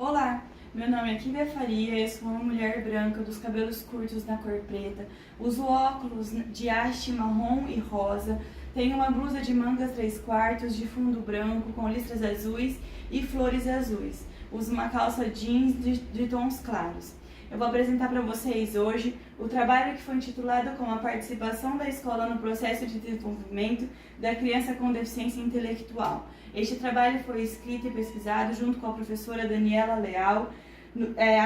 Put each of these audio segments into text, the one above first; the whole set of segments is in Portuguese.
Olá, meu nome é Kívia Faria, eu sou uma mulher branca dos cabelos curtos na cor preta, uso óculos de haste marrom e rosa, tenho uma blusa de mangas 3/4 de fundo branco com listras azuis e flores azuis, uso uma calça jeans de tons claros. Eu vou apresentar para vocês hoje o trabalho que foi intitulado como a participação da escola no processo de desenvolvimento da criança com deficiência intelectual. Este trabalho foi escrito e pesquisado junto com a professora Daniela Leal,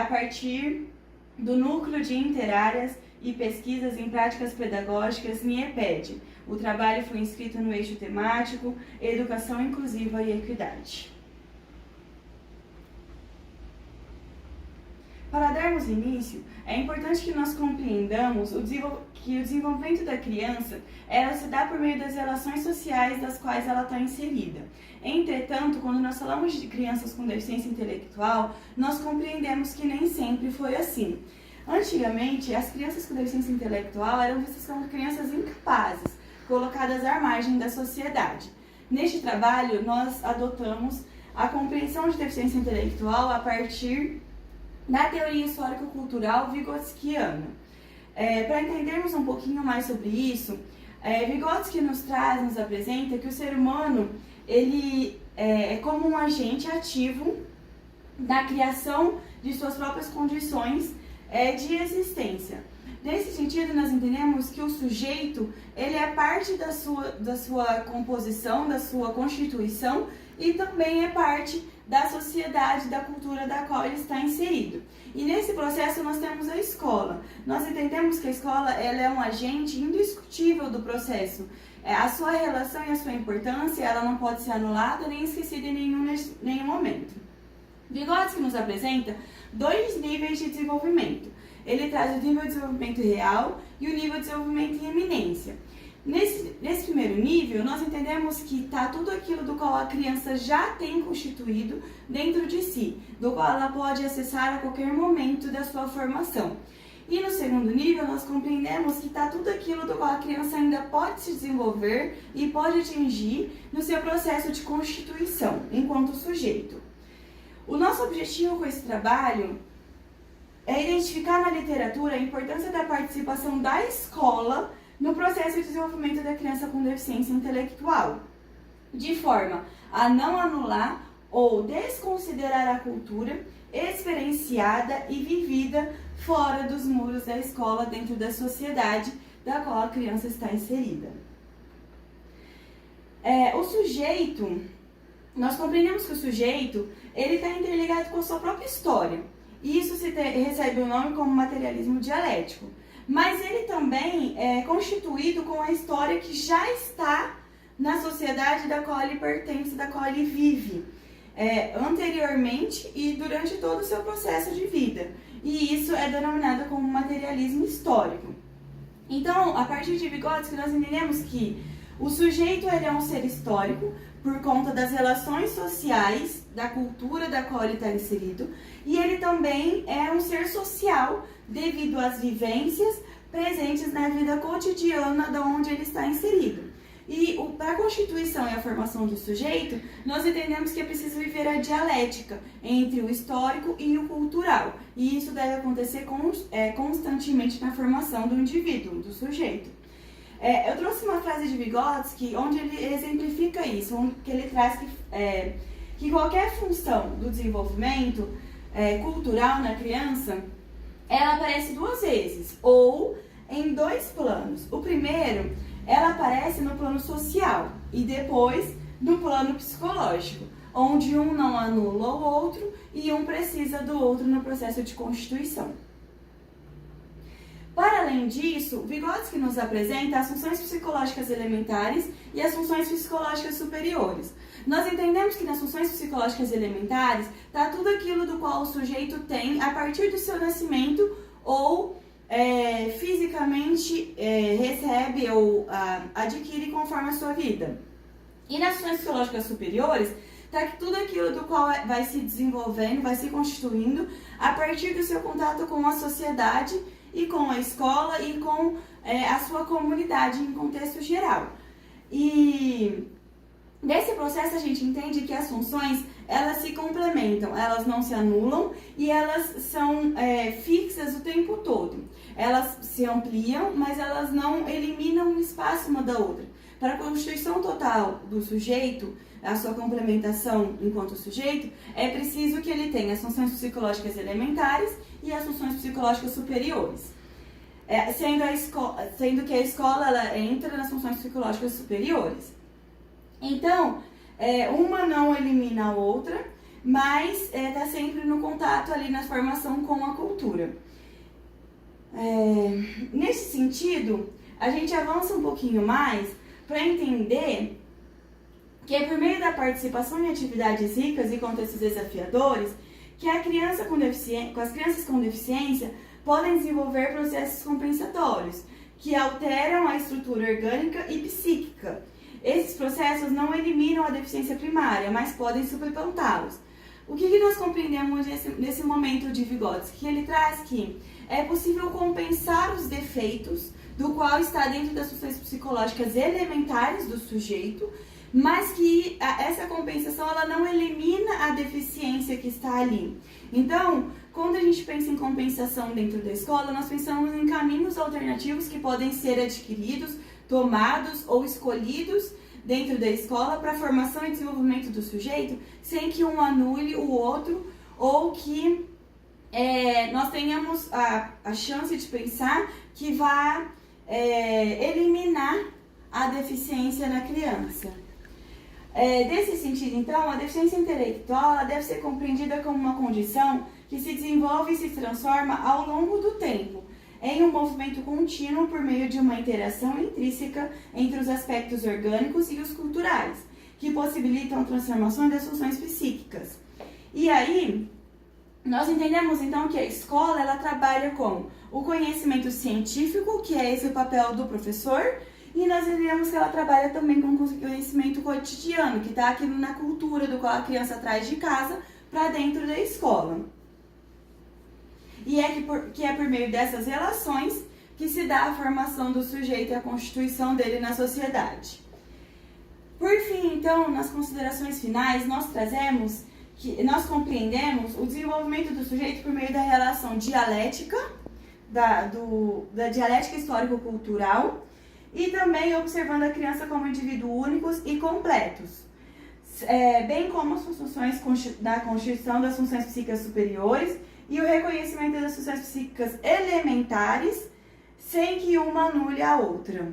a partir do Núcleo de Interáreas e Pesquisas em Práticas Pedagógicas NIEPED. O trabalho foi inscrito no eixo temático Educação Inclusiva e Equidade. Para darmos início, é importante que nós compreendamos que o desenvolvimento da criança ela se dá por meio das relações sociais das quais ela está inserida. Entretanto, quando nós falamos de crianças com deficiência intelectual, nós compreendemos que nem sempre foi assim. Antigamente, as crianças com deficiência intelectual eram vistas como crianças incapazes, colocadas à margem da sociedade. Neste trabalho, nós adotamos a compreensão de deficiência intelectual a partir da teoria histórico-cultural vigotskiana. Para entendermos um pouquinho mais sobre isso, Vygotsky nos apresenta que o ser humano ele é como um agente ativo na criação de suas próprias condições de existência. Nesse sentido, nós entendemos que o sujeito ele é parte da sua composição, da sua constituição e também é parte da sociedade, da cultura da qual ele está inserido. E nesse processo nós temos a escola. Nós entendemos que a escola ela é um agente indiscutível do processo. A sua relação e a sua importância ela não pode ser anulada nem esquecida em nenhum momento. Vygotsky nos apresenta dois níveis de desenvolvimento. Ele traz o nível de desenvolvimento real e o nível de desenvolvimento em eminência. Nesse primeiro nível, nós entendemos que está tudo aquilo do qual a criança já tem constituído dentro de si, do qual ela pode acessar a qualquer momento da sua formação. E no segundo nível, nós compreendemos que está tudo aquilo do qual a criança ainda pode se desenvolver e pode atingir no seu processo de constituição, enquanto sujeito. O nosso objetivo com esse trabalho é identificar na literatura a importância da participação da escola no processo de desenvolvimento da criança com deficiência intelectual, de forma a não anular ou desconsiderar a cultura experienciada e vivida fora dos muros da escola dentro da sociedade da qual a criança está inserida. Nós compreendemos que o sujeito ele está interligado com a sua própria história, e isso recebe o nome como materialismo dialético. Mas ele também é constituído com a história que já está na sociedade da qual ele pertence, da qual ele vive, anteriormente e durante todo o seu processo de vida. E isso é denominado como materialismo histórico. Então, a partir de Vygotsky, nós entendemos que o sujeito ele é um ser histórico por conta das relações sociais, da cultura da qual ele está inserido, e ele também é um ser social devido às vivências presentes na vida cotidiana de onde ele está inserido. E para a constituição e a formação do sujeito, nós entendemos que é preciso viver a dialética entre o histórico e o cultural, e isso deve acontecer constantemente na formação do indivíduo, do sujeito. Eu trouxe uma frase de Vygotsky onde ele exemplifica isso, onde ele traz que qualquer função do desenvolvimento cultural na criança, ela aparece duas vezes, ou em dois planos. O primeiro, ela aparece no plano social e depois no plano psicológico, onde um não anula o outro e um precisa do outro no processo de constituição. Para além disso, Vygotsky nos apresenta as funções psicológicas elementares e as funções psicológicas superiores. Nós entendemos que nas funções psicológicas elementares está tudo aquilo do qual o sujeito tem a partir do seu nascimento ou fisicamente recebe ou adquire conforme a sua vida. E nas funções psicológicas superiores está tudo aquilo do qual vai se desenvolvendo, vai se constituindo a partir do seu contato com a sociedade e com a escola e com a sua comunidade em contexto geral. E nesse processo a gente entende que as funções elas se complementam. complementam, elas não se anulam e elas são fixas o tempo todo. Elas se ampliam, mas elas não eliminam o espaço uma da outra. Para a constituição total do sujeito, a sua complementação enquanto sujeito, é preciso que ele tenha as funções psicológicas elementares e as funções psicológicas superiores. Sendo que a escola ela entra nas funções psicológicas superiores. Então, uma não elimina a outra, mas está sempre no contato ali na formação com a cultura. Nesse sentido, a gente avança um pouquinho mais para entender que é por meio da participação em atividades ricas e contextos desafiadores que as crianças com deficiência podem desenvolver processos compensatórios que alteram a estrutura orgânica e psíquica. Esses processos não eliminam a deficiência primária, mas podem suplementá-los. O que nós compreendemos nesse momento de Vygotsky? Que ele traz que é possível compensar os defeitos do qual está dentro das funções psicológicas elementares do sujeito, mas que essa compensação ela não elimina a deficiência que está ali. Então, quando a gente pensa em compensação dentro da escola, nós pensamos em caminhos alternativos que podem ser adquiridos, tomados ou escolhidos dentro da escola para a formação e desenvolvimento do sujeito, sem que um anule o outro ou que nós tenhamos a chance de pensar que vá eliminar a deficiência na criança. Desse sentido, então, a deficiência intelectual ela deve ser compreendida como uma condição que se desenvolve e se transforma ao longo do tempo, em um movimento contínuo por meio de uma interação intrínseca entre os aspectos orgânicos e os culturais, que possibilitam a transformação das funções psíquicas. E aí, nós entendemos então que a escola ela trabalha com o conhecimento científico, que é esse o papel do professor, e nós entendemos que ela trabalha também com o conhecimento cotidiano, que está aqui na cultura do qual a criança traz de casa para dentro da escola. E que é por meio dessas relações que se dá a formação do sujeito e a constituição dele na sociedade. Por fim, então, nas considerações finais, nós compreendemos o desenvolvimento do sujeito por meio da relação dialética, da dialética histórico-cultural, e também observando a criança como indivíduos únicos e completos, bem como as funções da constituição das funções psíquicas superiores e o reconhecimento das funções psíquicas elementares, sem que uma anule a outra.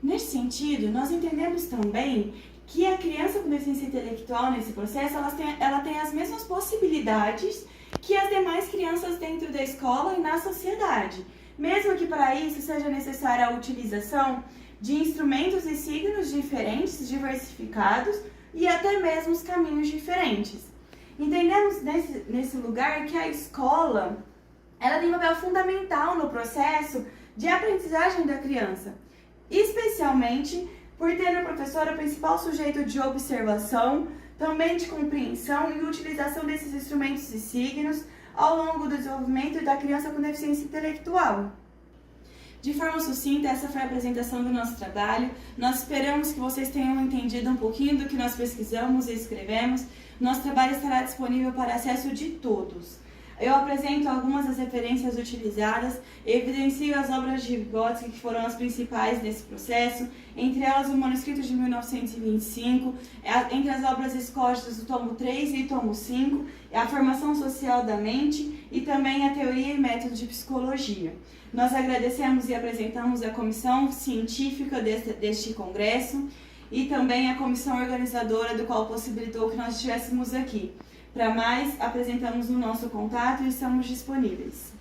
Nesse sentido, nós entendemos também que a criança com deficiência intelectual nesse processo, ela tem as mesmas possibilidades que as demais crianças dentro da escola e na sociedade, mesmo que para isso seja necessária a utilização de instrumentos e signos diferentes, diversificados e até mesmo os caminhos diferentes. Entendemos nesse lugar que a escola ela tem um papel fundamental no processo de aprendizagem da criança, especialmente por ter no professor o principal sujeito de observação, também de compreensão e utilização desses instrumentos e signos ao longo do desenvolvimento da criança com deficiência intelectual. De forma sucinta, essa foi a apresentação do nosso trabalho. Nós esperamos que vocês tenham entendido um pouquinho do que nós pesquisamos e escrevemos. Nosso trabalho estará disponível para acesso de todos. Eu apresento algumas das referências utilizadas, evidencio as obras de Vygotsky que foram as principais nesse processo, entre elas o manuscrito de 1925, entre as obras escóticas do tomo 3 e tomo 5, a formação social da mente e também a teoria e método de psicologia. Nós agradecemos e apresentamos a comissão científica deste congresso e também a comissão organizadora do qual possibilitou que nós estivéssemos aqui. Para mais, apresentamos o nosso contato e estamos disponíveis.